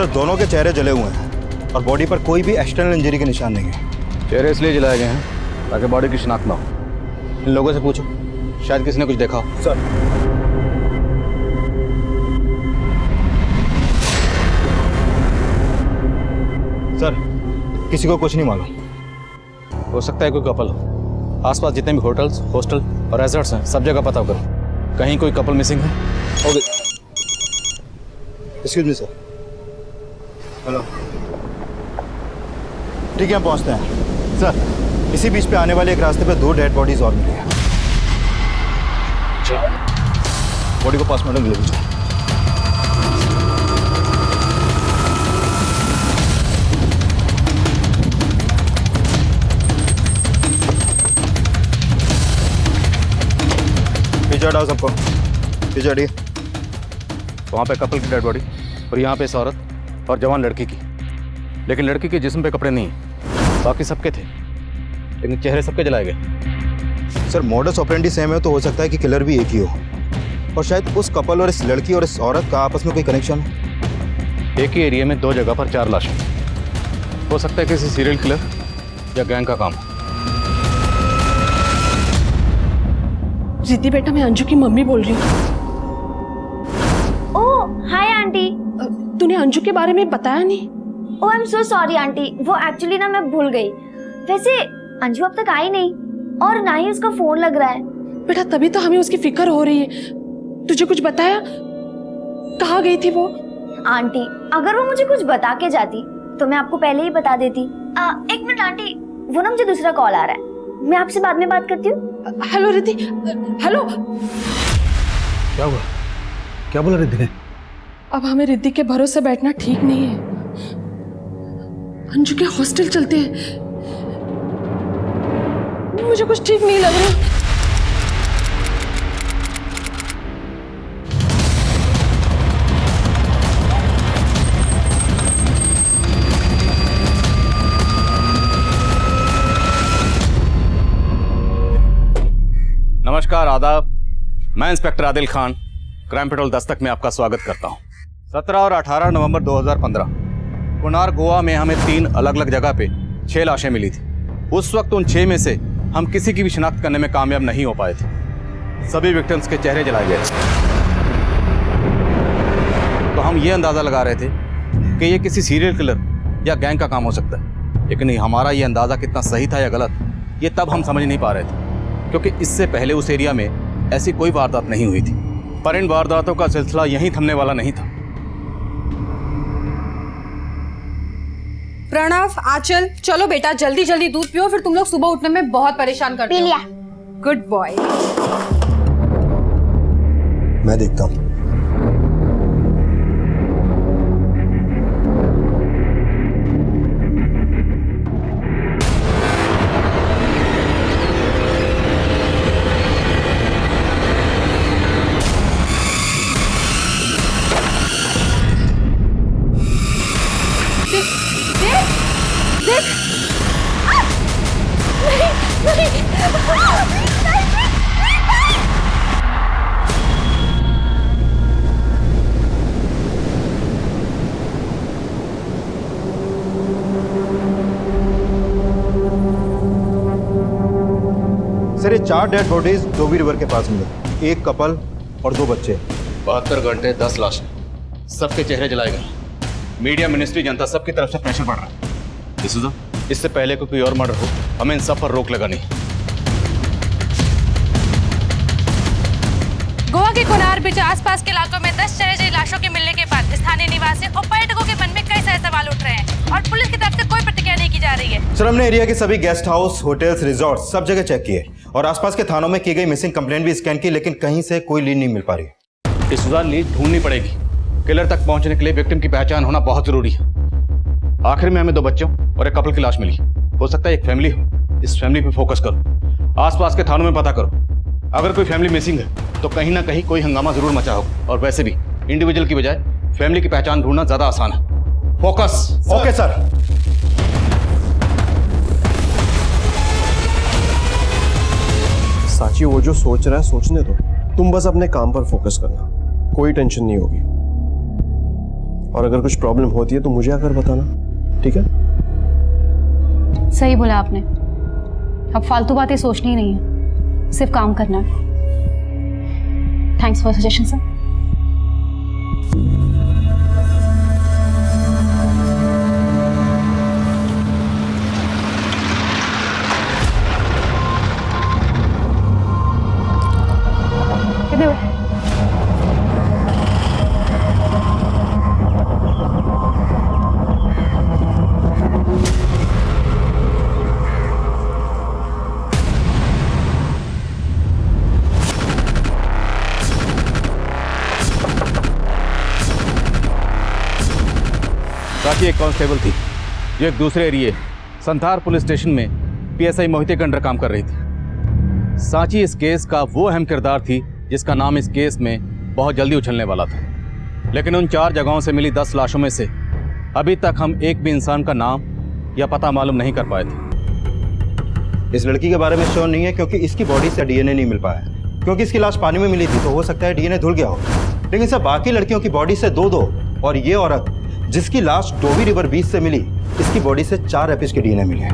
Sir दोनों के चेहरे जले हुए हैं और बॉडी पर कोई भी एक्सटर्नल इंजरी के निशान नहीं है। चेहरे इसलिए जलाए गए हैं ताकि बॉडी की शिनाख्त ना हो। इन लोगों से पूछो, शायद किसी ने कुछ देखा हो। सर सर किसी को कुछ नहीं मालूम। हो सकता है कोई कपल हो। आसपास जितने भी होटल्स, हॉस्टल और रेजॉर्ट्स हैं सब जगह पता करो, कहीं कोई कपल मिसिंग है। Okay, excuse me sir. Hello, ठीक है हम पहुंचते हैं। सर इसी बीच पे आने वाले एक रास्ते पे 2 डेड बॉडीज और मिली हैं। बॉडी को पोस्टमार्टम ले लीजिए। पीछे हटाओ सबको, पीछे हटिए। वहाँ पे कपल की डेड बॉडी और यहाँ पे इस औरत और जवान लड़की की, लेकिन लड़की के जिस्म पे कपड़े नहीं, बाकी सबके थे, लेकिन चेहरे सबके जलाए गए। सर मॉडस ऑपरेंडी सेम है तो हो सकता है कि किलर भी एक ही हो, और शायद उस कपल और इस लड़की और इस औरत का आपस में कोई कनेक्शन हो। एक ही एरिया में 2 जगह पर 4 लाशें, हो सकता है किसी सीरियल किलर या गैंग का काम। रिद्धि बेटा, मैं अंजू की मम्मी बोल रही हूँ। Oh hi aunty. तूने अंजू के बारे में बताया नहीं? Oh I am so sorry aunty, वो एक्चुअली ना मैं भूल गई। वैसे अंजू अब तक आई नहीं और ना ही उसका फोन लग रहा है। बेटा तभी तो हमें उसकी फिक्र हो रही है। तुझे कुछ बताया? कहाँ गई थी वो? आंटी अगर वो मुझे कुछ बता के जाती तो मैं आपको पहले ही बता देती। एक मिनट आंटी, वो ना मुझे दूसरा कॉल आ रहा है, मैं आपसे बाद में बात करती हूँ। हेलो रिद्धि। हेलो, क्या हुआ? क्या बोला रिद्धि ने? अब हमें रिद्धि के भरोसे बैठना ठीक नहीं है। अंजू के हॉस्टल चलते हैं। मुझे कुछ ठीक नहीं लग रहा। नमस्कार, आदाब। मैं inspector Adil Khan, crime petrol Dastak में आपका स्वागत करता हूं। 17 और 18 नवंबर 2015 कुनार गोवा में हमें 3 अलग अलग जगह पे 6 लाशें मिली थी। उस वक्त उन 6 में से हम किसी की भी शिनाख्त करने में कामयाब नहीं हो पाए थे। सभी विक्टिम्स के चेहरे जलाए गए थे। तो हम ये अंदाज़ा लगा रहे थे कि ये किसी सीरियल किलर या गैंग का काम हो सकता है, लेकिन हमारा ये अंदाज़ा कितना सही था या गलत, ये तब हम समझ नहीं पा रहे थे, क्योंकि इससे पहले उस एरिया में ऐसी कोई वारदात नहीं हुई थी। पर इन वारदातों का सिलसिला यहीं थमने वाला नहीं था। प्रणव, आंचल, चलो बेटा जल्दी जल्दी दूध पियो, फिर तुम लोग सुबह उठने में बहुत परेशान करते हो। Good boy. मैं देखता हूँ। सर ये 4 डेड बॉडीज धोबी रिवर के पास मिले, एक कपल और 2 बच्चे। 72 घंटे 10 लाशें, सबके चेहरे जलाए गए। मीडिया, मिनिस्ट्री, जनता सबकी तरफ से प्रेशर बढ़ रहा है। इससे पहले कोई और मर्डर हो, हमें इन सब पर रोक लगानी। गोवा के कुनार बीच आसपास के इलाकों में 10 चरहरी लाशों के मिलने के बाद स्थानीय निवासी और पर्यटकों के मन में कई सारे सवाल उठ रहे हैं और पुलिस की तरफ से कोई प्रतिक्रिया नहीं की जा रही है। सर हमने एरिया के सभी गेस्ट हाउस, होटल्स, रिजॉर्ट सब जगह चेक किए और आसपास के थानों में की गई मिसिंग कंप्लेंट भी स्कैन की, लेकिन कहीं से कोई लीड नहीं मिल पा रही। इस लीड ढूंढनी पड़ेगी। किलर तक पहुंचने के लिए विक्टिम की पहचान होना बहुत जरूरी है। आखिर में हमें 2 बच्चों और एक कपल की लाश मिली। हो सकता है एक फैमिली हो। इस फैमिली पे फोकस करो, आसपास के थानों में पता करो। अगर कोई फैमिली मिसिंग है तो कहीं ना कहीं कोई हंगामा जरूर मचा होगा, और वैसे भी इंडिविजुअल की बजाय फैमिली की पहचान ढूंढना ज्यादा आसान है। फोकस। Okay sir. साची वो जो सोच रहा है सोचने दो, तुम बस अपने काम पर फोकस करना, कोई टेंशन नहीं होगी। और अगर कुछ प्रॉब्लम होती है तो मुझे आकर बताना, ठीक है? सही बोला आपने, अब फालतू बातें सोचनी ही नहीं है, सिर्फ काम करना है। Thanks for suggestion sir. साची एक कांस्टेबल थी जो एक दूसरे एरिए संथार पुलिस स्टेशन में पीएसआई मोहिते के अंडर काम कर रही थी। सांची इस केस का वो अहम किरदार थी जिसका नाम इस केस में बहुत जल्दी उछलने वाला था। लेकिन उन 4 जगहों से मिली 10 लाशों में से अभी तक हम एक भी इंसान का नाम या पता मालूम नहीं कर पाए थे। इस लड़की के बारे में श्योर नहीं है क्योंकि इसकी बॉडी से डीएनए नहीं मिल पाया, क्योंकि इसकी लाश पानी में मिली थी तो हो सकता है डीएनए धुल गया हो। लेकिन सर बाकी लड़कियों की बॉडी से 2-2 और ये औरत जिसकी लाश डोवी रिवर बीच से मिली, इसकी बॉडी से 4 एपिस के डीएनए मिले।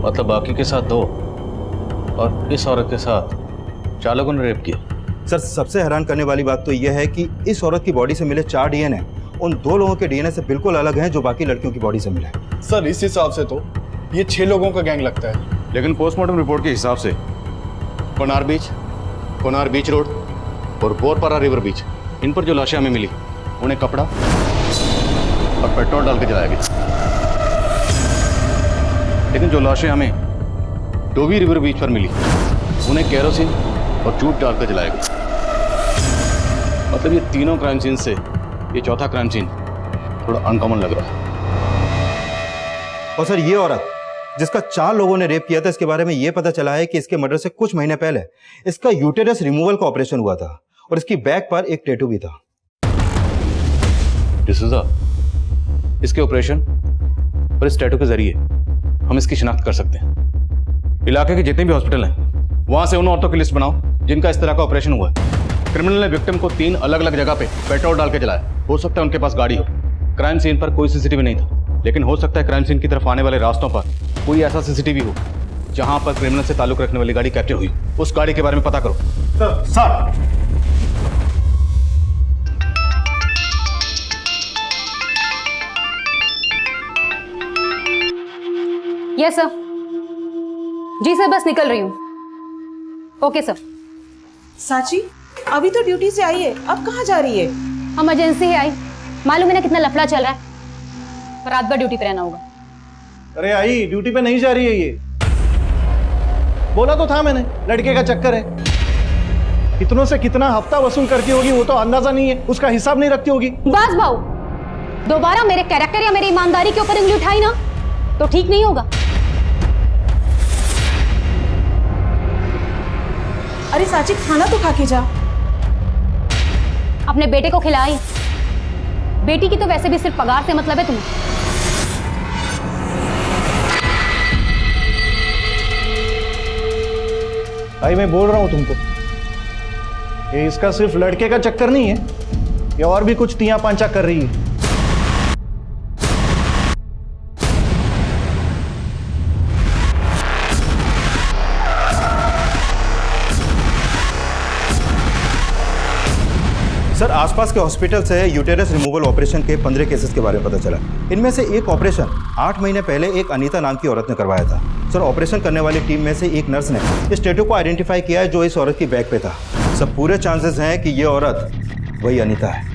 मतलब बाकी के साथ 2 और इस औरत के साथ 4 लोगों ने रेप किया। सर सबसे हैरान करने वाली बात तो यह है कि इस औरत की बॉडी से मिले 4 डीएनए उन 2 लोगों के डीएनए से बिल्कुल अलग हैं जो बाकी लड़कियों की बॉडी से मिले। सर इस हिसाब से तो ये 6 लोगों का गैंग लगता है। लेकिन पोस्टमार्टम रिपोर्ट के हिसाब से कोनार बीच रोड और बोरपारा रिवर बीच, इन पर जो लाशें हमें मिली उन्हें कपड़ा और पेट्रोल डाल के जलाया गया। लेकिन जो लाशें हमें डोवी रिवर बीच पर मिली उन्हें केरोसिन और जूट डाल कर जलाया गया। मतलब ये तीनों क्राइम सीन से ये चौथा क्राइम सीन थोड़ा अनकॉमन लग रहा है। और सर ये औरत जिसका 4 लोगों ने रेप किया था, इसके बारे में ये पता चला है कि इसके मर्डर से कुछ महीने पहले इसका यूटेरस रिमूवल का ऑपरेशन हुआ था और इसकी बैक पर एक टैटू भी था। डिसूजा, इसके ऑपरेशन और इस टैटू के जरिए हम इसकी शिनाख्त कर सकते हैं। इलाके के जितने भी हॉस्पिटल हैं वहां से उन औरतों की लिस्ट बनाओ जिनका इस तरह का ऑपरेशन हुआ है। क्रिमिनल ने विक्टिम को 3 अलग अलग जगह पे पेट्रोल डाल के जलाया। हो सकता है उनके पास गाड़ी हो। क्राइम सीन पर कोई सीसीटीवी नहीं था, लेकिन हो सकता है क्राइम सीन की तरफ आने वाले रास्तों पर कोई ऐसा सीसीटीवी हो जहां पर क्रिमिनल से ताल्लुक रखने वाली गाड़ी कैप्चर हुई। उस गाड़ी के बारे में पता करो। Sir yes sir. जी सर, बस निकल रही हूँ। Okay sir. साची अभी तो ड्यूटी से आई है, अब कहाँ जा रही है? इमरजेंसी है आई, मालूम है ना कितना लफड़ा चल रहा है, पर रात भर ड्यूटी पे रहना होगा। अरे आई ड्यूटी पे नहीं जा रही है, ये बोला तो था मैंने, लड़के का चक्कर है। कितनों से कितना हफ्ता वसूल करती होगी वो तो अंदाजा नहीं है, उसका हिसाब नहीं रखती होगी। बस भाऊ, दोबारा मेरे कैरेक्टर या मेरी ईमानदारी के ऊपर उंगली उठाई ना तो ठीक नहीं होगा। अरे साची खाना तो खा के जा। अपने बेटे को खिलाई, बेटी की तो वैसे भी सिर्फ पगार से मतलब है तुम्हें। भाई मैं बोल रहा हूं तुमको, ये इसका सिर्फ लड़के का चक्कर नहीं है, ये और भी कुछ तिया पांचा कर रही है। सर आसपास के हॉस्पिटल से यूटेरस रिमूवल ऑपरेशन के 15 केसेस के बारे में पता चला। इनमें से एक ऑपरेशन 8 महीने पहले एक अनीता नाम की औरत ने करवाया था। सर ऑपरेशन करने वाली टीम में से एक नर्स ने इस टैटू को आइडेंटिफाई किया है जो इस औरत की बैक पे था। सब पूरे चांसेस हैं कि ये औरत वही अनीता है।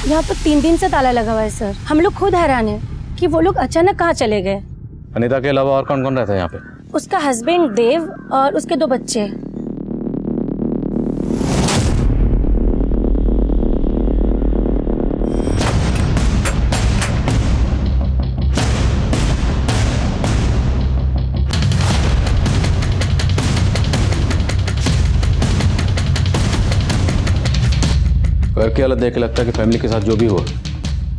यहाँ पर 3 दिन से ताला लगा हुआ है सर। हम लोग खुद हैरान हैं कि वो लोग अचानक कहाँ चले गए। अनीता के अलावा और कौन कौन रहता है यहाँ पे? उसका हस्बैंड देव और उसके 2 बच्चे। घर की हालत देख के लगता है कि फैमिली के साथ जो भी हुआ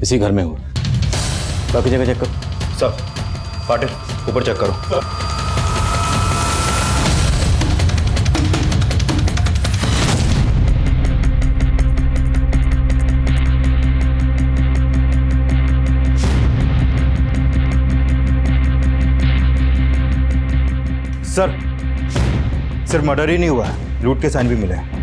इसी घर में हुआ। बाकी जगह चेक करो। सर पाटिल ऊपर चेक करो। सर सिर्फ मर्डर ही नहीं हुआ है, लूट के साइन भी मिले हैं।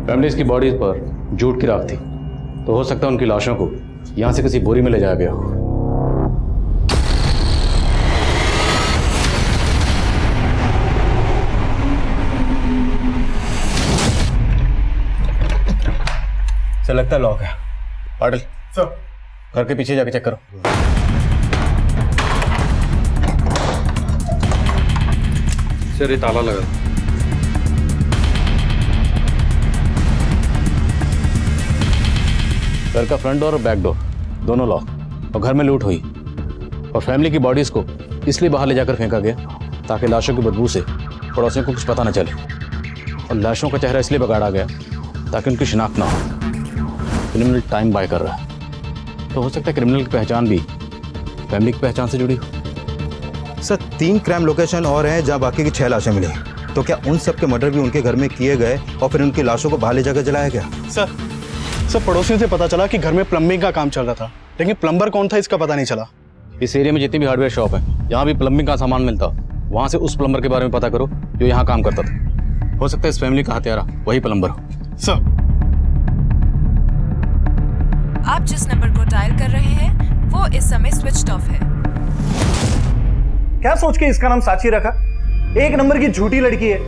फैमिलीज की बॉडीज पर जूट की राख थी, तो हो सकता है उनकी लाशों को यहां से किसी बोरी में ले जाया गया हो। सर लगता है लॉक है। पाटिल सर घर के पीछे जाके चेक करो। सर ये ताला लगा। घर का फ्रंट डोर और बैक डोर दोनों लॉक, और घर में लूट हुई और फैमिली की बॉडीज को इसलिए बाहर ले जाकर फेंका गया ताकि लाशों की बदबू से पड़ोसियों को कुछ पता न चले, और लाशों का चेहरा इसलिए बिगाड़ा गया ताकि उनकी शिनाख्त ना हो। क्रिमिनल टाइम बाय कर रहा है, तो हो सकता है क्रिमिनल की पहचान भी फैमिली की पहचान से जुड़ी हो। सर 3 क्राइम लोकेशन और हैं जहां बाकी की 6 लाशें मिली, तो क्या उन सब के मर्डर भी उनके घर में किए गए और फिर उनकी लाशों को बाहर ले जाकर जलाया गया? सर पड़ोसियों से पता चला कि घर में प्लम्बिंग का काम चल रहा था, लेकिन प्लम्बर कौन था इसका पता नहीं चला। इस एरिया में जितनी भी हार्डवेयर शॉप है जहाँ भी प्लम्बिंग का सामान मिलता, वहाँ से उस प्लम्बर के बारे में पता करो जो यहाँ काम करता था। हो सकता है इस फैमिली का हत्यारा वही प्लम्बर हो। सर आप जिस नंबर को डायल कर रहे हैं वो इस समय स्विच्ड ऑफ है। क्या सोच के इसका नाम साची रखा? 1 नंबर की झूठी लड़की है।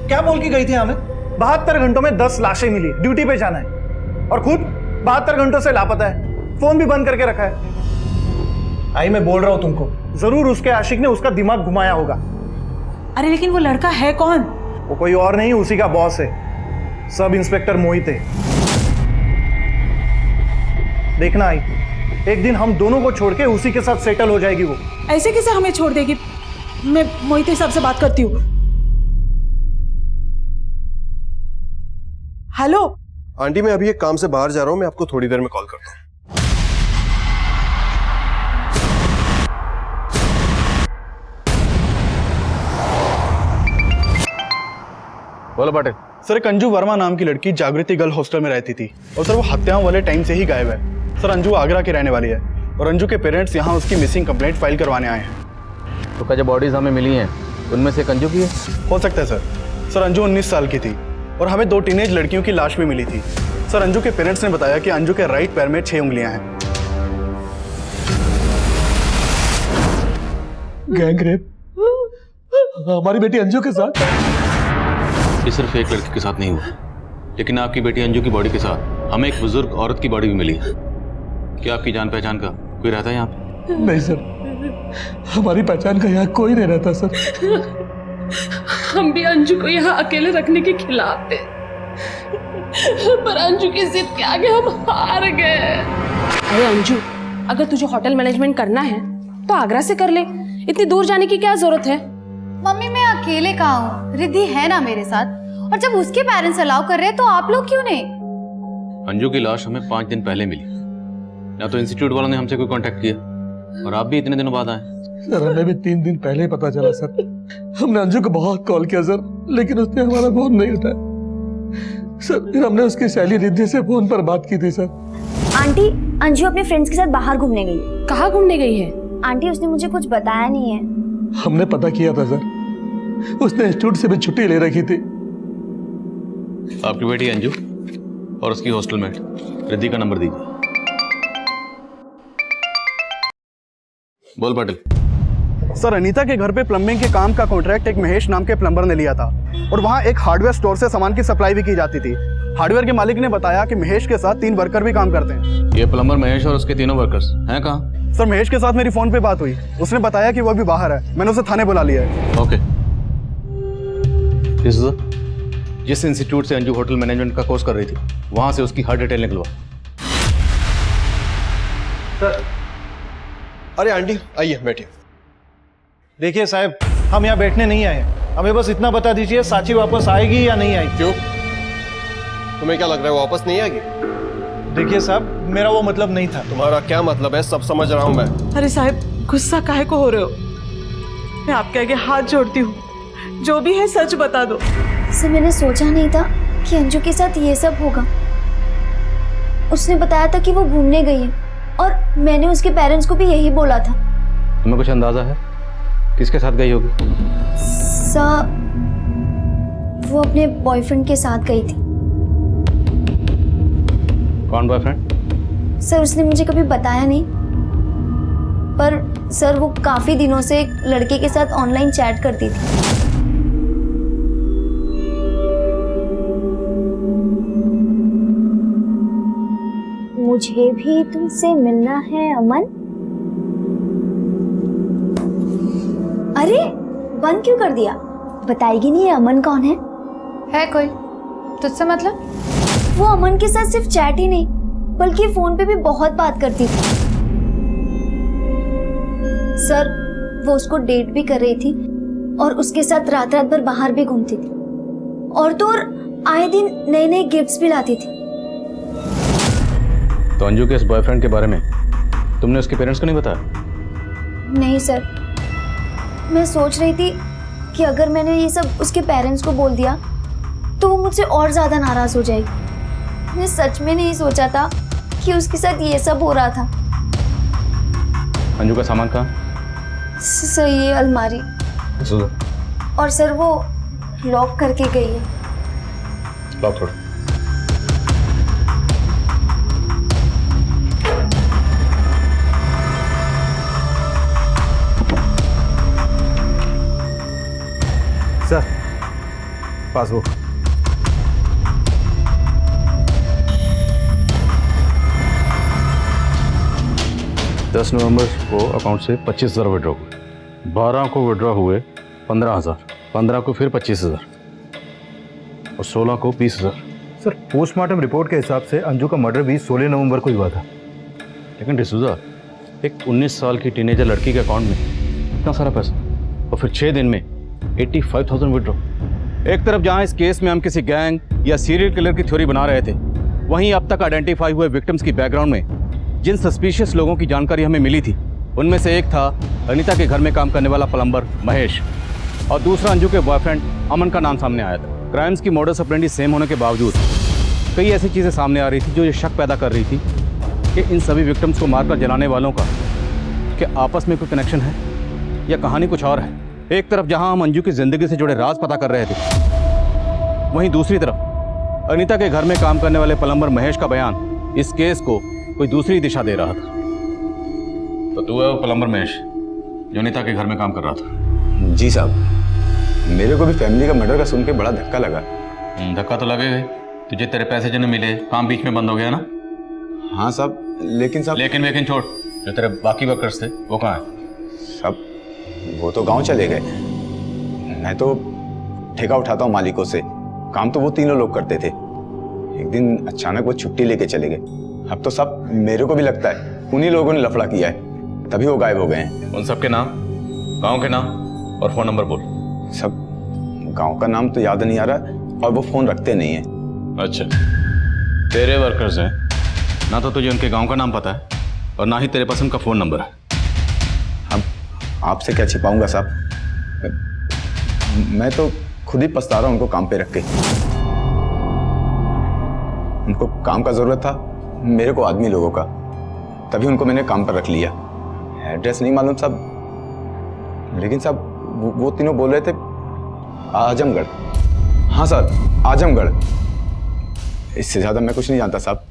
क्या बोल के गई थी हमें? 72 घंटों में 10 लाशें मिली, ड्यूटी पे जाना है, और खुद 72 घंटों से लापता है, फोन भी बंद करके रखा है। आई मैं बोल रहा हूं तुमको, जरूर उसके आशिक ने उसका दिमाग घुमाया होगा। अरे लेकिन वो लड़का है कौन? वो कोई और नहीं, उसी का बॉस है, सब इंस्पेक्टर मोहित है। देखना आई, एक दिन हम दोनों को छोड़ के उसी के साथ सेटल हो जाएगी वो। ऐसे कैसे हमें छोड़ देगी? मैं मोहित साहब से बात करती हूँ। हेलो आंटी, मैं अभी एक काम से बाहर जा रहा हूँ, मैं आपको थोड़ी देर में कॉल करता हूँ। बोलो पाटिल। सर एक अंजू वर्मा नाम की लड़की जागृति गर्ल हॉस्टल में रहती थी, और सर वो हत्याओं वाले टाइम से ही गायब है। सर अंजू आगरा की रहने वाली है, और अंजू के पेरेंट्स यहाँ उसकी मिसिंग कंप्लेंट फाइल करवाने आए हैं। तो क्या जो बॉडीज हमें मिली हैं उनमें से एक अंजू की है? हो सकता है सर। सर अंजू 19 साल की थी, और हमें 2 टीनेज लड़कियों की लाश भी मिली थी। सर अंजू के पेरेंट्स ने बताया कि अंजू के राइट पैर में 6 उंगलियां हैं। गैंग रेप हमारी बेटी अंजू के साथ? ये सिर्फ एक लड़की के साथ नहीं हुआ, लेकिन आपकी बेटी अंजू की बॉडी के साथ हमें एक बुजुर्ग औरत की बॉडी भी मिली है। क्या आपकी जान पहचान का कोई रहता है यहाँ पे? नहीं सर, हमारी पहचान का यहाँ कोई नहीं रहता सर। हम भी अंजू को यहाँ अकेले रखने के खिलाफ थे, पर अंजू की जिद के आगे हम हार गए। अरे अंजू, अगर तुझे होटल मैनेजमेंट करना है तो आगरा से कर ले, इतनी दूर जाने की क्या जरूरत है? मम्मी मैं अकेले कहाँ हूँ, रिद्धि है ना मेरे साथ, और जब उसके पेरेंट्स अलाउ कर रहे हैं तो आप लोग क्यों नहीं? अंजू की लाश हमें 5 दिन पहले मिली, ना तो इंस्टीट्यूट वालों ने हमसे कोई कांटेक्ट किया, और आप भी इतने दिनों बाद आए। सर हमें भी 3 दिन पहले ही पता चला सर। हमने अंजू को बहुत कॉल किया सर, लेकिन उसने हमारा फोन नहीं उठाया सर। फिर हमने उसकी सहेली रिद्धि से फोन पर बात की थी सर। आंटी, अंजू अपने फ्रेंड्स के साथ बाहर घूमने गई। कहाँ घूमने गई है? आंटी उसने मुझे कुछ बताया नहीं है। हमने पता किया था सर, उसने इंस्टीट्यूट से भी छुट्टी ले रखी थी। आपकी बेटी अंजू और उसकी हॉस्टल मेट रिद्धि का नंबर दीजिए। बोल पाटिल। सर अनीता के घर पे प्लम्बिंग के काम का कॉन्ट्रैक्ट एक महेश नाम के प्लम्बर ने लिया था और वहाँ एक हार्डवेयर स्टोर से सामान की सप्लाई भी की जाती थी। हार्डवेयर के मालिक ने बताया कि महेश के साथ 3 वर्कर भी काम करते हैं। ये प्लम्बर महेश और उसके तीनों वर्कर्स हैं कहाँ? सर महेश के साथ मेरी फोन पे बात हुई, उसने बताया कि वो अभी बाहर है। मैंने उसे थाने बुला लिया है। ओके। जिस इंस्टीट्यूट से अंजू होटल मैनेजमेंट का कोर्स कर रही थी वहां से उसकी हर डिटेल निकलवा। सर अरे आंटी आइए बैठिए। देखिए साहब, हम यहाँ बैठने नहीं आए, हमें बस इतना बता दीजिए साची वापस आएगी या नहीं आएगी। क्यों, तुम्हें क्या लग रहा है वो वापस नहीं आएगी? देखिए साहब, मेरा वो मतलब नहीं था। तुम्हारा क्या मतलब है, सब समझ रहा हूँ मैं। अरे साहब, गुस्सा काहे को हो रहे हो? मैं आपके आगे हाथ जोड़ती हूँ, जो भी है सच बता दो। सर मैंने सोचा नहीं था कि अंजू के साथ ये सब होगा। उसने बताया था कि वो घूमने गई है और मैंने उसके पेरेंट्स को भी यही बोला था। तुम्हें कुछ अंदाजा है किसके साथ गई होगी? सर वो अपने बॉयफ्रेंड के साथ गई थी। कौन बॉयफ्रेंड? सर उसने मुझे कभी बताया नहीं, पर सर वो काफी दिनों से एक लड़के के साथ ऑनलाइन चैट करती थी। मुझे भी तुमसे मिलना है अमन। अरे बंद क्यों कर दिया? बताएगी नहीं ये अमन कौन है कोई तुझसे मतलब? वो अमन के साथ सिर्फ चैट ही नहीं बल्कि फोन पे भी बहुत बात करती थी। सर वो उसको डेट भी कर रही थी और उसके साथ रात रात भर बाहर भी घूमती थी और तो और आए दिन नए नए गिफ्ट्स भी लाती थी। तो अंजू के इस बॉयफ्रेंड के बारे में तुमने उसके पेरेंट्स को नहीं बताया? नहीं सर, मैं सोच रही थी कि अगर मैंने ये सब उसके पेरेंट्स को बोल दिया तो वो मुझसे और ज्यादा नाराज हो जाएगी। मैंने सच में नहीं सोचा था कि उसके साथ ये सब हो रहा था। अंजू का सामान कहाँ? सर ये अलमारी। और सर वो लॉक करके गई है। लॉक छोड़ो। Sir passbook. दस नवंबर को अकाउंट से 25,000 विड्रॉ हुए, 12 को विड्रॉ हुए 15,000, 15 को फिर 25,000 और 16 को 20,000। सर पोस्टमार्टम रिपोर्ट के हिसाब से अंजू का मर्डर भी 16 नवंबर को ही हुआ था। लेकिन डिसूजा, एक 19 साल की टीनेजर लड़की के अकाउंट में इतना सारा पैसा और फिर 6 दिन में 85,000 विड्रॉ। एक तरफ जहां इस केस में हम किसी गैंग या सीरियल किलर की थ्योरी बना रहे थे, वहीं अब तक आइडेंटिफाई हुए विक्टिम्स की बैकग्राउंड में जिन सस्पिशियस लोगों की जानकारी हमें मिली थी उनमें से एक था अनीता के घर में काम करने वाला प्लम्बर महेश और दूसरा अंजू के बॉयफ्रेंड अमन का नाम सामने आया था। क्राइम्स की मॉडस ऑपरेंडी सेम होने के बावजूद कई ऐसी चीज़ें सामने आ रही थी जो ये शक पैदा कर रही थी कि इन सभी विक्टिम्स को मारकर जलाने वालों का क्या आपस में कोई कनेक्शन है या कहानी कुछ और है। एक तरफ जहां हम अंजू की जिंदगी से जुड़े राज पता कर रहे थे, वहीं दूसरी तरफ अनीता के घर में काम करने वाले प्लम्बर महेश का बयान इस केस को कोई दूसरी दिशा दे रहा था। तो तू है वो प्लम्बर महेश जो अनीता के घर में काम कर रहा था? जी साहब, मेरे को भी फैमिली का मर्डर का सुन के बड़ा धक्का लगा। धक्का तो लगेगा। तुझे तेरे पैसे जो नहीं मिले, काम बीच में बंद हो गया ना? हाँ साहब, लेकिन साहब लेकिन छोड़, जो तेरे बाकी वर्कर्स थे वो कहाँ हैं? साहब वो तो गांव चले गए। मैं तो ठेका उठाता हूँ मालिकों से, काम तो वो तीनों लोग करते थे। एक दिन अचानक वो छुट्टी लेके चले गए। अब तो सब मेरे को भी लगता है उन्हीं लोगों ने लफड़ा किया है, तभी वो गायब हो गए हैं। उन सब के नाम, गांव के नाम और फोन नंबर बोल। सब गांव का नाम तो याद नहीं आ रहा और वो फोन रखते नहीं है। अच्छा, तेरे वर्कर्स हैं ना, तो तुझे उनके गांव का नाम पता है और ना ही तेरे पास उनका फोन नंबर है। अब आपसे क्या छिपाऊंगा साहब, मैं तो खुद ही पछता रहा हूं उनको काम पे रख के। उनको काम का जरूरत था, मेरे को आदमी लोगों का, तभी उनको मैंने काम पर रख लिया। एड्रेस नहीं मालूम साहब, लेकिन साहब वो तीनों बोल रहे थे आजमगढ़। हाँ सर, आजमगढ़। इससे ज़्यादा मैं कुछ नहीं जानता साहब।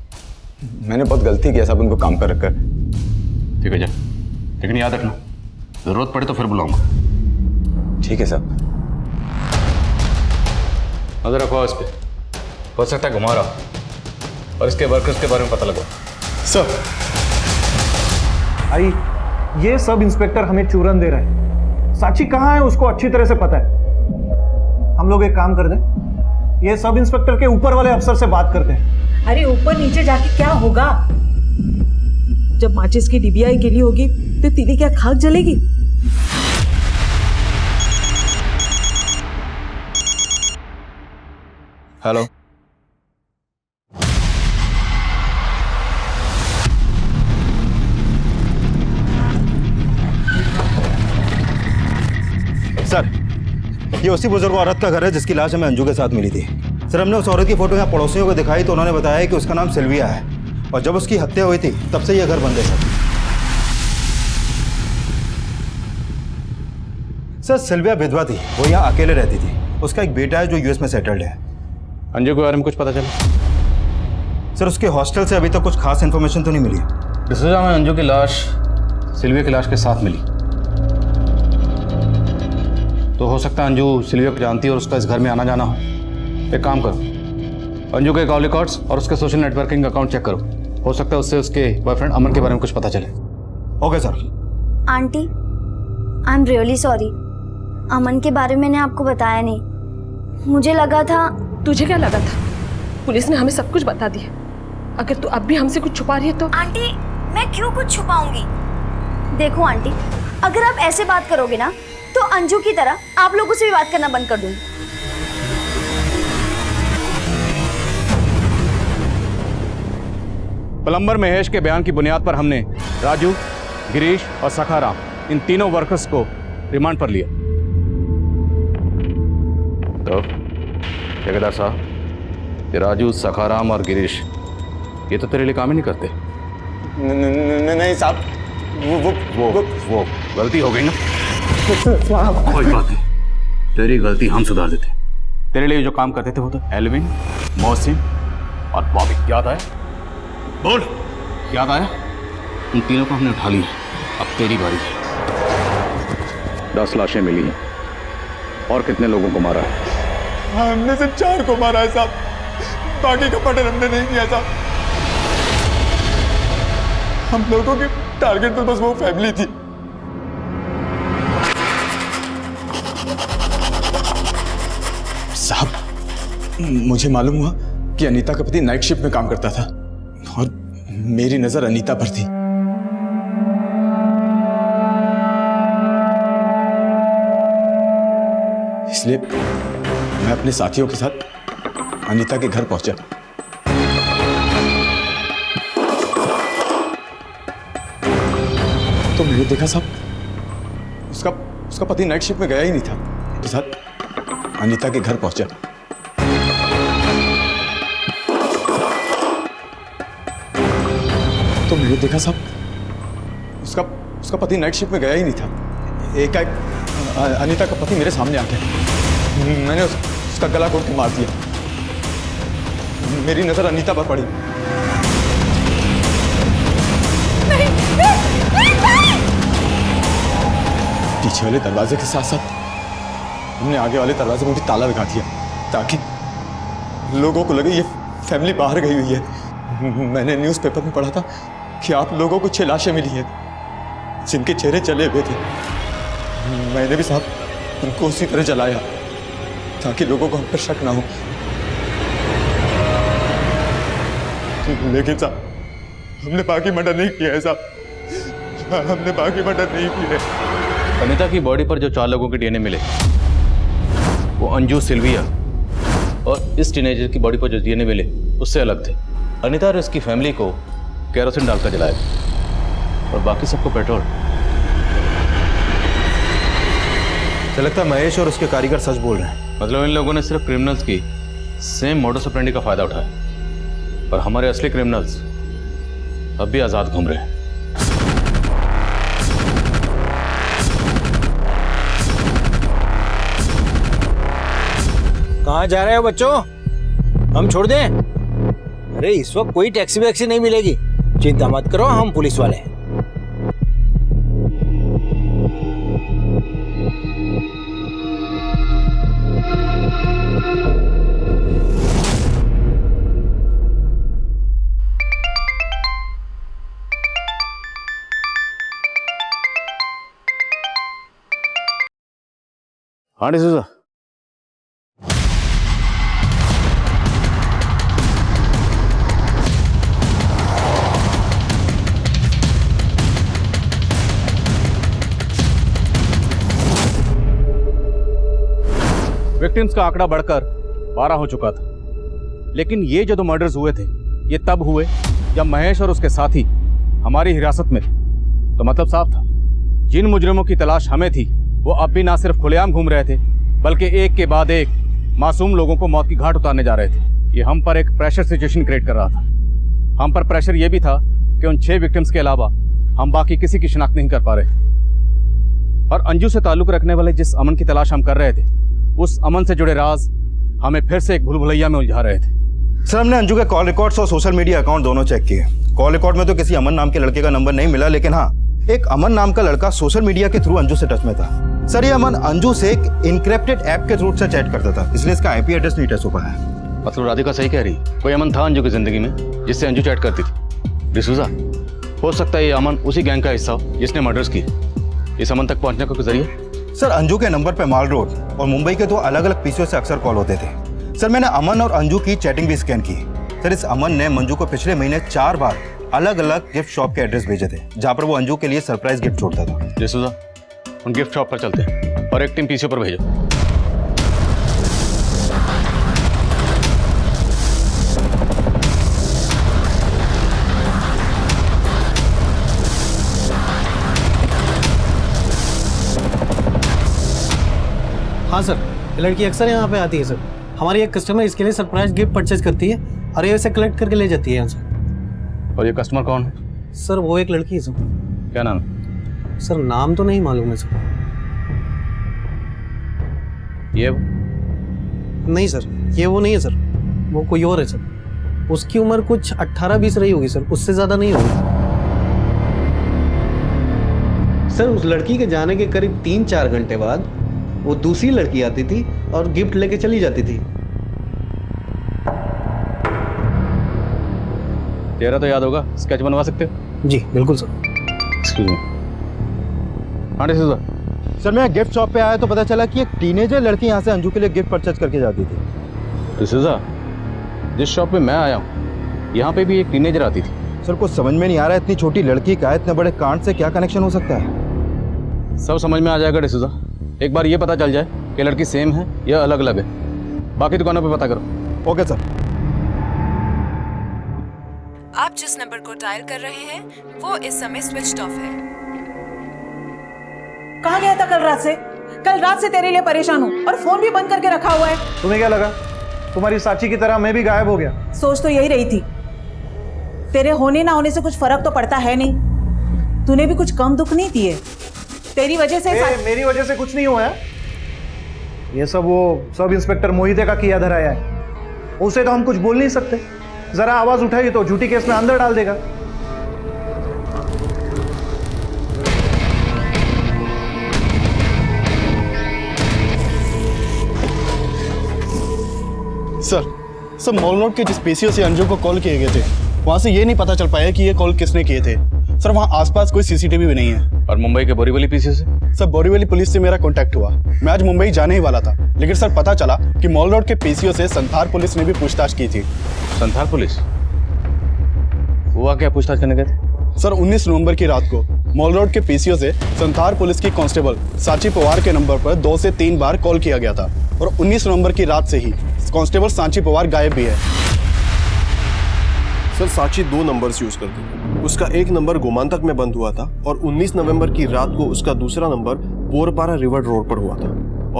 मैंने बहुत गलती किया साहब उनको काम पर रखकर। ठीक है जा, लेकिन याद रखना जरूरत पड़े तो फिर बुलाऊंगा। ठीक है साहब। नजर रखो इस पे, हो सकता है घुमा रहा, और इसके वर्कर्स के बारे में पता लगो। सर आई, ये सब इंस्पेक्टर हमें चूरन दे रहे हैं। साची कहाँ है उसको अच्छी तरह से पता है। हम लोग एक काम कर दें, ये सब इंस्पेक्टर के ऊपर वाले अफसर से बात करते हैं। अरे ऊपर नीचे जाके क्या होगा? जब माचिस की डिबिया गिरी होगी तो तेरी क्या खाक जलेगी? हेलो, सर, ये उसी बुजुर्ग औरत का घर है जिसकी लाश हमें अंजू के साथ मिली थी। सर, हमने उस औरत की फोटो यहाँ पड़ोसियों को दिखाई तो उन्होंने बताया कि उसका नाम सिल्विया है, और जब उसकी हत्या हुई थी तब से ये घर बंद है। सर, सिल्विया विधवा थी, वो यहाँ अकेले रहती थी। उसका एक बेटा है जो यूएस में सेटल्ड है। अंजू के बारे में कुछ पता चला? सर, उसके हॉस्टल से अभी तक कुछ खास इन्फॉर्मेशन तो नहीं मिली। डिसूजा में अंजू की लाश सिल्विया की लाश के साथ मिली, तो हो सकता है अंजू सिल्विया को जानती है और उसका इस घर में आना जाना हो। एक काम करो, अंजू के कॉल रिकॉर्ड्स और उसके सोशल नेटवर्किंग अकाउंट चेक करो, हो सकता है उससे उसके बॉयफ्रेंड अमन के बारे में कुछ पता चले। Okay sir. Aunty, I am really sorry. Aman के बारे में मैंने आपको बताया नहीं। मुझे लगा था। तुझे क्या लगा था? पुलिस ने हमें सब कुछ बता दिया। अगर तू अब भी हमसे कुछ छुपा रही है तो। आंटी, मैं क्यों कुछ छुपाऊंगी? देखो आंटी, अगर आप ऐसे बात करोगे ना तो अंजू की तरह आप लोगों से भी बात करना बंद कर दूंगी। प्लम्बर महेश के बयान की बुनियाद पर हमने राजू, गिरीश और सखाराम, इन तीनों वर्कर्स को रिमांड पर लिया। तो ठेकेदार साहब, ये राजू, सखाराम और गिरीश ये तो तेरे लिए काम ही नहीं करते। नहीं साहब, वो गलती हो गई ना। कोई बात नहीं, तेरी गलती हम सुधार देते। तेरे लिए जो काम करते थे वो तो एल्विन, मोहसिन और बॉबी। याद आया? बोल, याद आया? उन तीनों को हमने उठा लिया, अब तेरी बारी है। 10 लाशें मिली हैं, और कितने लोगों को मारा है? हमने सिर्फ 4 को मारा है साहब, बाकी का मर्डर हमने नहीं किया साहब। हम लोगों के टारगेट पर बस वो फैमिली थी। साहब, मुझे मालूम हुआ कि अनीता का पति नाइट शिफ्ट में काम करता था और मेरी नजर अनीता पर थी। इसलिए मैं अपने साथियों के साथ अनीता के घर पहुंचा। तो मैंने देखा साहब, उसका पति नाइट शिफ्ट में गया ही नहीं था। मेरे साथ अनीता के घर पहुंचा। तो मैंने देखा साहब, उसका पति नाइट शिफ्ट में गया ही नहीं था। एकाएक अनीता का पति मेरे सामने आ गया। मैंने उसका गला घोट के मार दिया। मेरी नजर अनीता पर पड़ी। पीछे वाले दरवाजे के साथ साथ हमने आगे वाले दरवाजे में भी ताला लगा दिया ताकि लोगों को लगे ये फैमिली बाहर गई हुई है। मैंने न्यूज़पेपर में पढ़ा था कि आप लोगों को 6 लाशें मिली हैं जिनके चेहरे चले हुए थे। मैंने भी साहब उनको उसी तरह जलाया ताकि लोगों को हम पर शक ना हो। लेकिन साहब, हमने बाकी मर्डर नहीं किया है साहब, हमने बाकी मर्डर नहीं किया है। अनीता की बॉडी पर जो 4 लोगों के डीएनए मिले वो अंजू, सिल्विया और इस टीनेजर की बॉडी पर जो डीएनए मिले उससे अलग थे। अनीता और उसकी फैमिली को केरोसिन डालकर जलाया और बाकी सबको पेट्रोल। तो लगता है महेश और उसके कारीगर सच बोल रहे हैं। मतलब इन लोगों ने सिर्फ क्रिमिनल्स की सेम मोडस ऑपरेंडी का फायदा उठाया, पर हमारे असली क्रिमिनल्स अब भी आजाद घूम रहे हैं। कहाँ जा रहे हो बच्चों? हम छोड़ दें? अरे इस वक्त कोई टैक्सी वैक्सी नहीं मिलेगी, चिंता मत करो, हम पुलिस वाले हैं। हाँ डिसूजा। विक्टिम्स का आंकड़ा बढ़कर 12 हो चुका था, लेकिन ये जो 2 मर्डर्स हुए थे ये तब हुए जब महेश और उसके साथी हमारी हिरासत में थे। तो मतलब साफ था, जिन मुजरिमों की तलाश हमें थी वो अब भी ना सिर्फ खुलेआम घूम रहे थे, बल्कि एक के बाद एक मासूम लोगों को मौत की घाट उतारने जा रहे थे। ये हम पर एक प्रेशर सिचुएशन क्रिएट कर रहा था। हम पर प्रेशर ये भी था कि उन 6 विक्टिम्स के अलावा हम बाकी किसी की शिनाख्त नहीं कर पा रहे थे। और अंजू से ताल्लुक रखने वाले जिस अमन की तलाश हम कर रहे थे, उस अमन से जुड़े राज हमें फिर से एक भूल-भुलैया में उलझा रहे थे। सर, हमने अंजू के कॉल रिकॉर्ड्स और सोशल मीडिया अकाउंट दोनों चेक किए। कॉल रिकॉर्ड में तो किसी अमन नाम के लड़के का नंबर नहीं मिला, लेकिन हाँ, एक अमन नाम का लड़का सोशल मीडिया के थ्रू अंजू से टच में था। सर, ये अमन अंजू से एक इनक्रिप्टेड ऐप के थ्रू से चैट करता था, इसलिए इसका आईपी एड्रेस नहीं टच हो पाया। मतलब राधिका सही कह रही, कोई अमन था अंजू की जिंदगी में जिससे अंजू चैट करती थी। डिसूजा, हो सकता है ये अमन उसी गैंग का हिस्सा हो जिसने मर्डर्स की। इस अमन तक पहुंचने का कोई जरिया? सर, अंजू के नंबर पे माल रोड और मुंबई के 2 अलग-अलग पीसीओ से अक्सर कॉल होते थे। सर, मैंने अमन और अंजू की चैटिंग भी स्कैन की। सर, इस अमन ने मंजू को पिछले महीने 4 बार अलग-अलग गिफ्ट शॉप के एड्रेस भेजे थे, जहां पर वो अंजू के लिए सरप्राइज गिफ्ट छोड़ता था। डिसूजा, उन गिफ्ट शॉप पर चलते हैं और एक टीम पीसीओ पर भेजो। हाँ सर, लड़की अक्सर यहाँ पे आती है सर। हमारी एक कस्टमर इसके लिए सरप्राइज गिफ्ट परचेज करती है और ये इसे कलेक्ट करके ले जाती है यहाँ से। और ये कस्टमर कौन है? सर, वो एक लड़की है सर। क्या नाम? सर, नाम तो नहीं मालूम है सर। ये नहीं सर, ये वो नहीं है सर, वो कोई और है सर। उसकी उम्र कुछ 18-20 रही होगी सर, उससे ज़्यादा नहीं होगी सर। उस लड़की के जाने के करीब 3-4 घंटे बाद वो दूसरी लड़की आती थी और गिफ्ट लेके चली जाती थी। चेहरा तो याद होगा, स्केच बनवा सकते हो? जी बिल्कुल सर। Excuse me. हाँ डिसूजा। सर, मैं गिफ्ट शॉप पे आया तो पता चला कि एक टीनेजर लड़की यहाँ से अंजू के लिए गिफ्ट परचेज करके जाती थी। डिसूजा, जिस शॉप पे मैं आया हूँ यहाँ पे भी एक टीनेजर आती थी। सर, कुछ समझ में नहीं आ रहा है, इतनी छोटी लड़की का इतने बड़े कांड से क्या कनेक्शन हो सकता है? सब समझ में आ जाएगा डिसूजा। एक बार ये पता चल जाए कि लड़की सेम है या अलग अलग है। बाकी दुकानों पे पता करो। Okay sir. आप जिस नंबर को डायल कर रहे हैं वो इस समय स्विच्ड ऑफ है। कहाँ गया था कल रात से? कल रात से तेरे लिए परेशान हूँ और फोन भी बंद करके रखा हुआ है। तुम्हें क्या लगा तुम्हारी साची की तरह मैं भी गायब हो गया? सोच तो यही रही थी। तेरे होने ना होने से कुछ फर्क तो पड़ता है नहीं। तूने भी कुछ कम दुख नहीं दिए। तेरी वजह से मेरी वजह से कुछ नहीं हुआ है। ये सब वो सब इंस्पेक्टर मोहिते का किया धराया है। उसे तो हम कुछ बोल नहीं सकते। जरा आवाज उठाई तो झूठी केस में अंदर डाल देगा। सर मॉल रोड के जिस पीसीओ से अंजू को कॉल किए गए थे, वहां से ये नहीं पता चल पाया कि ये कॉल किसने किए थे। सर, वहाँ आसपास कोई सीसीटीवी भी नहीं है। और मुंबई के बोरीवली पीसीओ से? सर, बोरीवली पुलिस से मेरा कांटेक्ट हुआ। मैं आज मुंबई जाने ही वाला था, लेकिन सर पता चला कि मॉल रोड के पीसीओ से संथार पुलिस ने भी पूछताछ की थी। संथार पुलिस? हुआ क्या, पूछताछ करने गए थे? सर, 19 नवंबर की रात को मॉल रोड के पीसीओ से संथार पुलिस की कांस्टेबल सांची पवार के नंबर पर 2 से 3 बार कॉल किया गया था और 19 नवंबर की रात से ही कांस्टेबल सांची पवार गायब भी है। सर, साची 2 नंबर्स यूज करती है। उसका एक नंबर गोमांतक में बंद हुआ था और 19 नवंबर की रात को उसका दूसरा नंबर बोरपारा रिवर रोड पर हुआ था।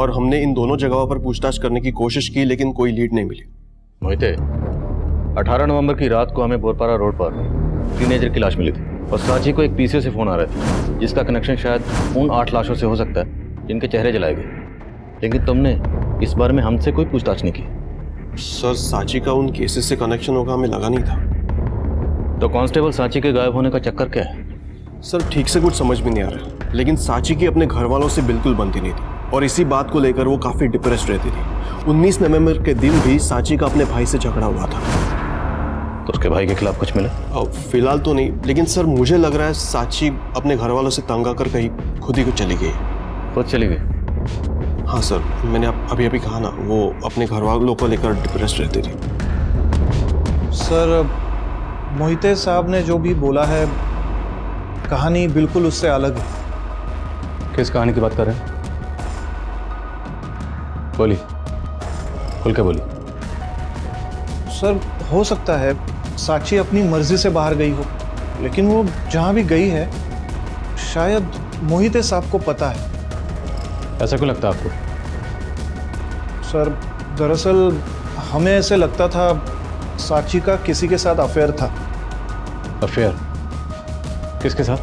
और हमने इन दोनों जगहों पर पूछताछ करने की कोशिश की, लेकिन कोई लीड नहीं मिली। मोहिते, 18 नवंबर की रात को हमें बोरपारा रोड पर टीनेजर की लाश मिली थी और सांची को एक पीसीओ से फोन आ रहा था, जिसका कनेक्शन शायद उन 8 लाशों से हो सकता है जिनके चेहरे जलाए गए। लेकिन तुमने इस बारे में हमसे कोई पूछताछ नहीं की। सर, सांची का उन केसेस से कनेक्शन होगा हमें लगा नहीं था। तो कांस्टेबल सांची के गायब होने का चक्कर क्या है? सर, ठीक से कुछ समझ में नहीं आ रहा, लेकिन सांची की अपने घर वालों से बिल्कुल बनती नहीं थी और इसी बात को लेकर वो काफी डिप्रेस्ड रहती थी। 19 नवंबर के दिन भी सांची का अपने भाई से झगड़ा हुआ था। तो उसके भाई के खिलाफ कुछ मिला? फिलहाल तो नहीं, लेकिन सर मुझे लग रहा है सांची अपने घर वालों से तंग आकर कहीं खुद ही को चली गई। खुद चली गई? हाँ सर, मैंने अभी अभी कहा ना, वो अपने घर वालों को लेकर डिप्रेस्ड रहती थी। सर मोहिते साहब ने जो भी बोला है, कहानी बिल्कुल उससे अलग है। किस कहानी की बात कर रहे हैं? बोली, खुल के बोली। सर हो सकता है साक्षी अपनी मर्जी से बाहर गई हो, लेकिन वो जहाँ भी गई है शायद मोहिते साहब को पता है। ऐसा क्यों लगता है आपको? सर दरअसल हमें ऐसे लगता था साक्षी का किसी के साथ अफेयर था। अफेयर? किसके साथ?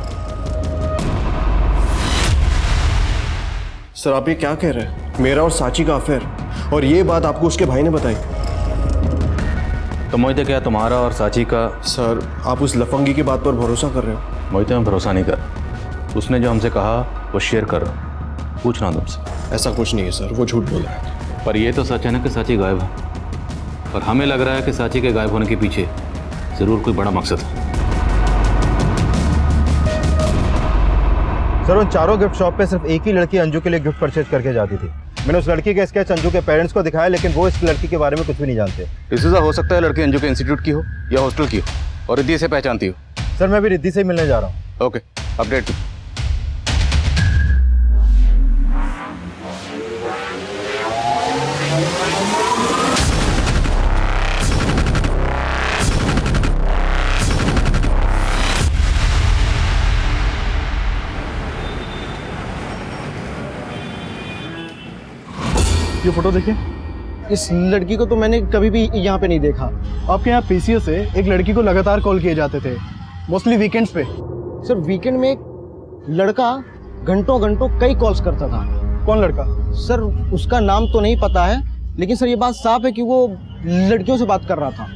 सर आप ये क्या कह रहे हैं? मेरा और साची का अफेयर, और ये बात आपको उसके भाई ने बताई? तो मोहिते क्या तुम्हारा और साची का? सर आप उस लफंगी की बात पर भरोसा कर रहे हो? मोहिते मैं भरोसा नहीं कर, उसने जो हमसे कहा वो शेयर कर रहा हूँ, पूछना तुमसे। ऐसा कुछ नहीं है सर, वो झूठ बोल रहा है। पर ये तो सच है ना कि साची गायब है, और हमें लग रहा है कि साची के गायब होने के पीछे जरूर कोई बड़ा मकसद है। सर उन चारों गिफ्ट शॉप पे सिर्फ एक ही लड़की अंजू के लिए गिफ्ट परचेज करके जाती थी। मैंने उस लड़की का स्केच अंजू के पेरेंट्स को दिखाया, लेकिन वो इस लड़की के बारे में कुछ भी नहीं जानते। इससे हो सकता है लड़की अंजू के इंस्टीट्यूट की हो या हॉस्टल की हो, और रिद्धि से पहचानती हो। सर मैं भी रिद्धि से ही मिलने जा रहा हूँ। Okay, update. ये फोटो देखिए। इस लड़की को तो मैंने कभी भी यहाँ पे नहीं देखा। आपके यहाँ पीसीओ से एक लड़की को लगातार कॉल किए जाते थे, मोस्टली वीकेंड्स पे। सर वीकेंड में एक लड़का घंटों घंटों कई कॉल्स करता था। कौन लड़का? सर उसका नाम तो नहीं पता है, लेकिन सर ये बात साफ है कि वो लड़कियों से बात कर रहा था।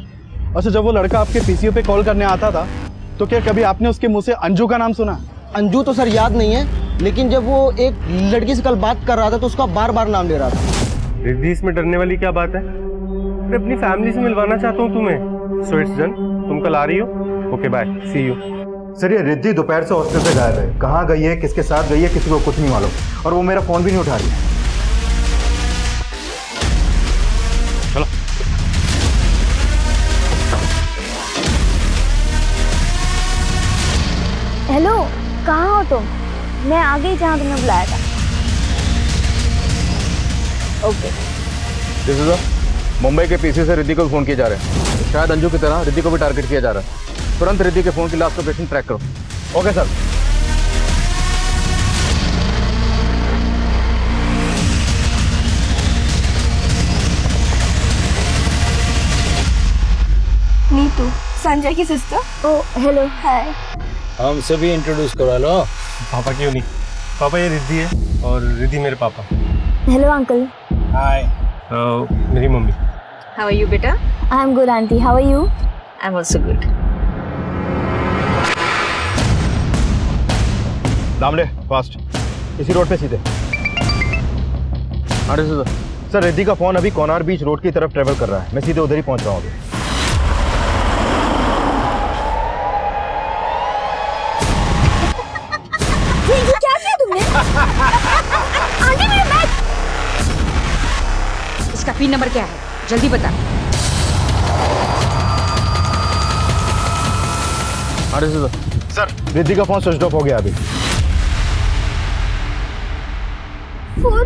अच्छा, जब वो लड़का आपके पीसीओ पे कॉल करने आता था तो क्या कभी आपने उसके मुंह से अंजू का नाम सुना? अंजू तो सर याद नहीं है, लेकिन जब वो एक लड़की से कल बात कर रहा था तो उसका बार बार नाम ले रहा था। रिद्धि, इसमें डरने वाली क्या बात है? मैं अपनी फैमिली से मिलवाना चाहता हूँ तुम्हें। सो इट्स डन, तुम कल आ रही हो? Okay bye, see you. Sir ये रिद्धि दोपहर से हॉस्टल से गायब है। कहाँ गई है, किसके साथ गई है, किसी को कुछ नहीं मालूम, और वो मेरा फोन भी नहीं उठा रही है। चलो। हेलो, कहाँ हो तुम? मैं आ गई जहाँ तुमने बुलाया था। ओके। दिस इज मुंबई के पीसी से रिद्धि को फोन किए जा रहे हैं। शायद अंजू की तरह रिद्धि को भी टारगेट किया जा रहा है। तुरंत रिद्धि के फोन की लास्ट लोकेशन ट्रैक करो। Okay sir. नीतू, संजय की सिस्टर। ओ हेलो, हाय। हम सभी इंट्रोड्यूस करा लो। पापा क्यों नहीं? पापा ये रिद्धि है और रिद्धि मेरे पापा। Hello uncle. हाय। मेरी मम्मी। हाउ आर यू बेटा? I am good aunty, how are you? I am also good. Damle fast, इसी रोड पे सीधे। अरे सर रिद्धि का फोन अभी कोनार बीच रोड की तरफ ट्रेवल कर रहा है। मैं सीधे उधर ही पहुंच रहा हूँ अभी। ये क्या किया तुमने? आंटी मेरा बैग। इसका पिन नंबर क्या है? जल्दी बता। अरे सर रिद्धि का फोन स्विच ऑफ हो गया अभी। 4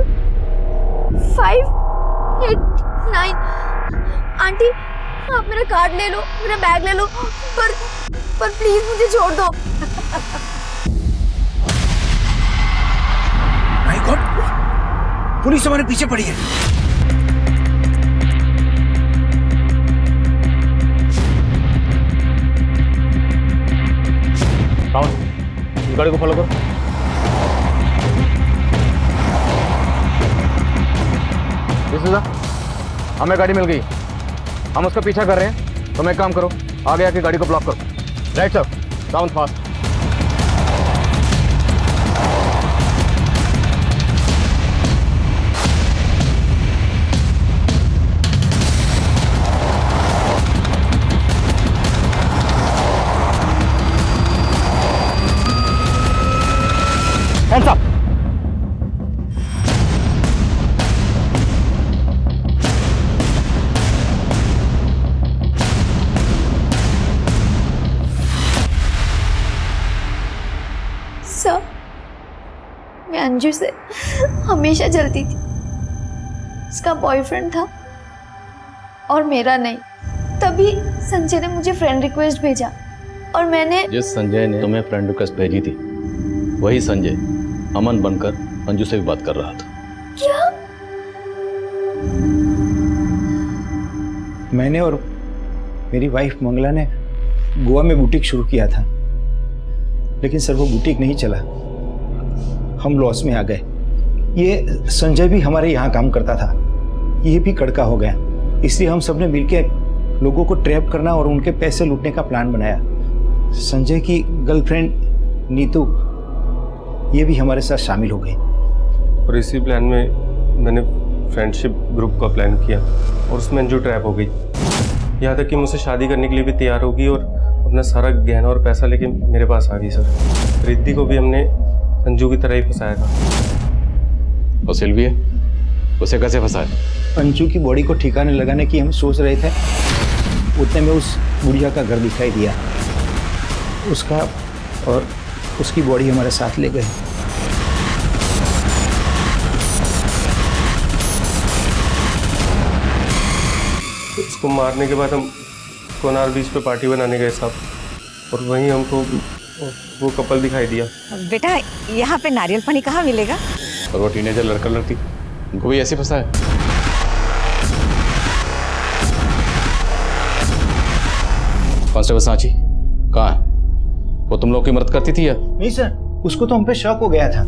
5 8 9। आंटी आप मेरा कार्ड ले लो, मेरा बैग ले लो, पर प्लीज मुझे छोड़ दो। माय गॉड, पुलिस हमारे पीछे पड़ी है। गाड़ी को फॉलो करो। हमें गाड़ी मिल गई, हम उसका पीछा कर रहे हैं। तुम एक काम करो, आगे आके गाड़ी को ब्लॉक करो। Right sir, down fast. Hands up! मैं अंजू से हमेशा जलती थी। उसका बॉयफ्रेंड था और मेरा नहीं। तभी संजय ने मुझे फ्रेंड रिक्वेस्ट भेजा और मैंने जिस संजय ने तुम्हें फ्रेंड रिक्वेस्ट भेजी थी वही संजय अमन बनकर अंजू से भी बात कर रहा था। क्या? मैंने और मेरी वाइफ मंगला ने गोवा में बुटीक शुरू किया था, लेकिन सर वो बुटीक नहीं चला, हम लॉस में आ गए। ये संजय भी हमारे यहाँ काम करता था, ये भी कड़का हो गया। इसलिए हम सबने मिलके लोगों को ट्रैप करना और उनके पैसे लूटने का प्लान बनाया। संजय की गर्लफ्रेंड नीतू ये भी हमारे साथ शामिल हो गई। और इसी प्लान में मैंने फ्रेंडशिप ग्रुप का प्लान किया और उसमें अंजू ट्रैप हो गई। यहाँ तक कि मुझसे शादी करने के लिए भी तैयार होगी और अपना सारा गहना और पैसा लेके मेरे पास आ गई सर। रिद्धि को भी हमने अंजू की तरह ही फंसाया था। और सिल्विया, उसे कैसे फंसाया? अंजू की बॉडी को ठिकाने लगाने की हम सोच रहे थे, उतने में उस बुढ़िया का घर दिखाई दिया। उसका और उसकी बॉडी हमारे साथ ले गए। उसको मारने के बाद हम कोनार बीच पे पार्टी बनाने गए साहब, और वहीं हमको वो कपल दिखाई दिया। बेटा यहाँ पे नारियल पानी कहाँ मिलेगा? और वो टीनेजर लड़का लड़की उनको भी ऐसे फंसाया? कांस्टेबल सांची कहाँ है? वो तुम लोग की मदद करती थी या? नहीं सर, उसको तो हम पे शक हो गया था।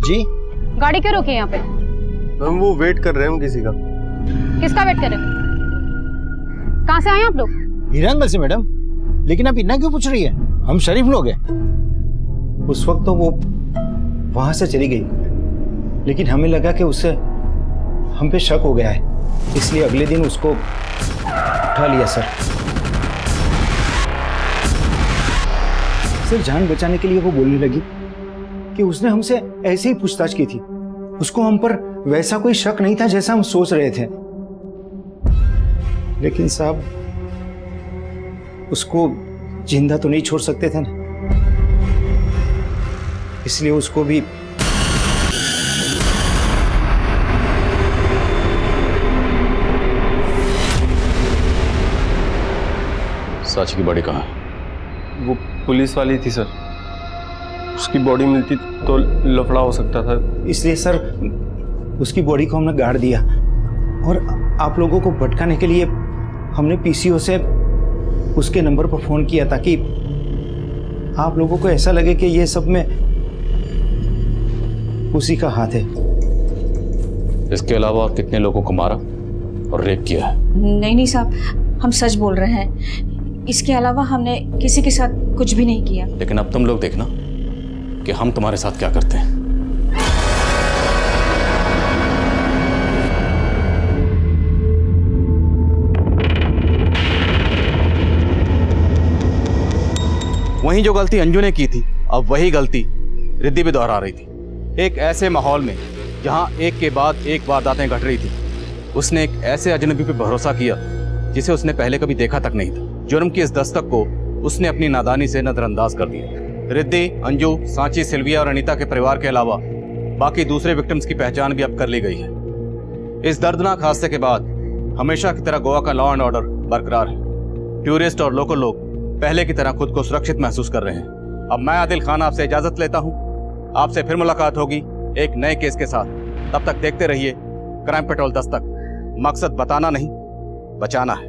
जी गाड़ी क्यों रोकी यहाँ पे? हम वो वेट कर रहे हैं किसी का। किसका वेट कर रहे हो? कहाँ से आए आप लोग? हीरानगढ़ से मैडम। लेकिन आप इतना क्यों पूछ रही है? हम शरीफ लोग हैं। उस वक्त तो वो वहां से चली गई, लेकिन हमें लगा कि उससे हम पे शक हो गया है, इसलिए अगले दिन उसको उठा लिया सर। सिर्फ जान बचाने के लिए वो बोलने लगी कि उसने हमसे ऐसे ही पूछताछ की थी। उसको हम पर वैसा कोई शक नहीं था जैसा हम सोच रहे थे। लेकिन साहब उसको जिंदा तो नहीं छोड़ सकते थे ना, इसलिए उसको भी सांची की बॉडी कहाँ है? वो पुलिस वाली थी सर, उसकी बॉडी मिलती तो लफड़ा हो सकता था, इसलिए सर उसकी बॉडी को हमने गाड़ दिया। और आप लोगों को भटकाने के लिए हमने पीसीओ से उसके नंबर पर फोन किया ताकि आप लोगों को ऐसा लगे कि ये सब में उसी का हाथ है। इसके अलावा कितने लोगों को मारा और रेप किया है? नहीं साहब, हम सच बोल रहे हैं। इसके अलावा हमने किसी के साथ कुछ भी नहीं किया। लेकिन अब तुम लोग देखना कि हम तुम्हारे साथ क्या करते हैं। वहीं जो गलती अंजू ने की थी, अब वही गलती रिद्धि भी दोहरा रही थी। एक ऐसे माहौल में जहां एक के बाद एक वारदातें घट रही थी, उसने एक ऐसे अजनबी पे भरोसा किया जिसे उसने पहले कभी देखा तक नहीं था। जुर्म की इस दस्तक को उसने अपनी नादानी से नजरअंदाज कर दिया। रिद्धि, अंजू, सांची, सिल्विया और अनीता के परिवार के अलावा बाकी दूसरे विक्टिम्स की पहचान भी अब कर ली गई है। इस दर्दनाक हादसे के बाद हमेशा की तरह गोवा का लॉ एंड ऑर्डर बरकरार है। टूरिस्ट और लोकल लोग पहले की तरह खुद को सुरक्षित महसूस कर रहे हैं। अब मैं आदिल खान आपसे इजाजत लेता हूं। आपसे फिर मुलाकात होगी एक नए केस के साथ। तब तक देखते रहिए क्राइम पेट्रोल दस्तक। मकसद बताना नहीं, बचाना है।